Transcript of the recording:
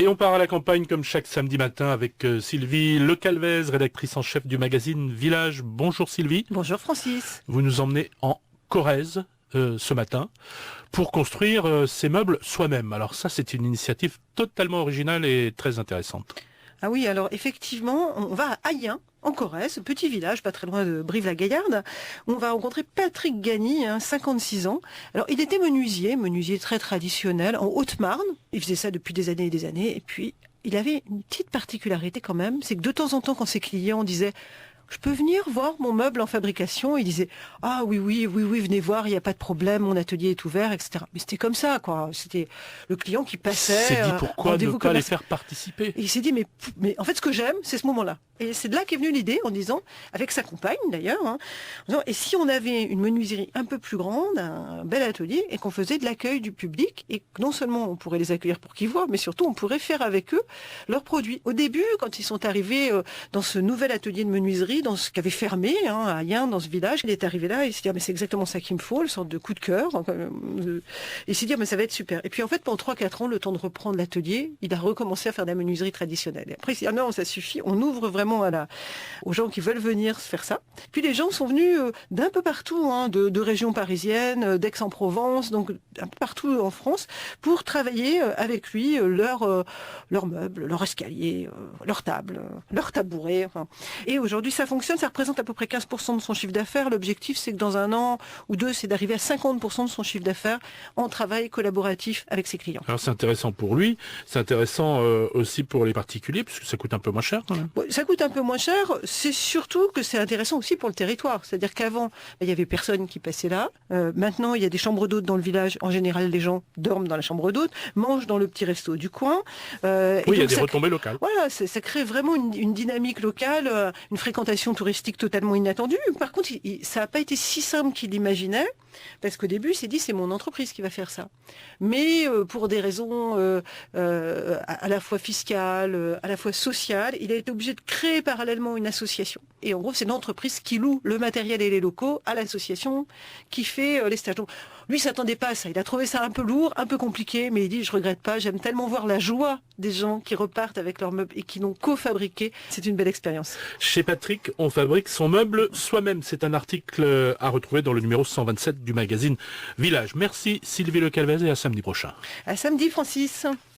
Et on part à la campagne comme chaque samedi matin avec Sylvie Lecalvez, rédactrice en chef du magazine Village. Bonjour Sylvie. Bonjour Francis. Vous nous emmenez en Corrèze ce matin pour construire ces meubles soi-même. Alors ça, c'est une initiative totalement originale et très intéressante. Ah oui, alors effectivement, on va à Ayen, en Corrèze, petit village, pas très loin de Brive-la-Gaillarde. On va rencontrer Patrick Gagny, 56 ans. Alors, il était menuisier très traditionnel, en Haute-Marne. Il faisait ça depuis des années et des années. Et puis, il avait une petite particularité quand même, c'est que de temps en temps, quand ses clients disaient « Je peux venir voir mon meuble en fabrication ?» Il disait « Ah oui, venez voir, il n'y a pas de problème, mon atelier est ouvert, etc. » Mais c'était comme ça, quoi. C'était le client qui passait. Il s'est dit pourquoi ne pas les faire participer. Et il s'est dit mais en fait, ce que j'aime, c'est ce moment-là. Et c'est de là qu'est venue l'idée en disant, avec sa compagne d'ailleurs, en disant, et si on avait une menuiserie un peu plus grande, un bel atelier, et qu'on faisait de l'accueil du public, et que non seulement on pourrait les accueillir pour qu'ils voient, mais surtout on pourrait faire avec eux leurs produits. Au début, quand ils sont arrivés dans ce nouvel atelier de menuiserie, dans ce qui avait fermé, à Ayen, dans ce village, il est arrivé là, et il s'est dit, mais c'est exactement ça qu'il me faut, une sorte de coup de cœur. Et il s'est dit, mais ça va être super. Et puis en fait, pendant 3-4 ans, le temps de reprendre l'atelier, il a recommencé à faire de la menuiserie traditionnelle. Et après, il s'est dit, ah non, ça suffit, on ouvre vraiment aux gens qui veulent venir faire ça. Puis les gens sont venus d'un peu partout, de régions parisiennes, d'Aix-en-Provence, donc un peu partout en France, pour travailler avec lui leurs meubles, leur escalier, leur table, leur tabouret. Enfin. Et aujourd'hui, ça fonctionne, ça représente à peu près 15% de son chiffre d'affaires. L'objectif, c'est que dans 1 an ou 2, c'est d'arriver à 50% de son chiffre d'affaires en travail collaboratif avec ses clients. Alors c'est intéressant pour lui, c'est intéressant aussi pour les particuliers, puisque ça coûte un peu moins cher quand même. Ça coûte un peu moins cher, c'est surtout que c'est intéressant aussi pour le territoire. C'est-à-dire qu'avant, il y avait personne qui passait là. Maintenant, il y a des chambres d'hôtes dans le village. En général, les gens dorment dans la chambre d'hôtes, mangent dans le petit resto du coin. Oui, il y a des retombées locales. Voilà, ça crée vraiment une dynamique locale, une fréquentation touristique totalement inattendue. Par contre, ça n'a pas été si simple qu'il imaginait, parce qu'au début, il s'est dit, c'est mon entreprise qui va faire ça. Mais pour des raisons à la fois fiscales, à la fois sociales, il a été obligé de créer parallèlement une association. Et en gros, c'est l'entreprise qui loue le matériel et les locaux à l'association qui fait les stages. Donc, lui, il s'attendait pas à ça. Il a trouvé ça un peu lourd, un peu compliqué, mais il dit, je regrette pas, j'aime tellement voir la joie des gens qui repartent avec leurs meubles et qui n'ont co-fabriqué. C'est une belle expérience. Chez Patrick, on fabrique son meuble soi-même. C'est un article à retrouver dans le numéro 127 du magazine Village. Merci Sylvie Lecalvez et à samedi prochain. À samedi, Francis.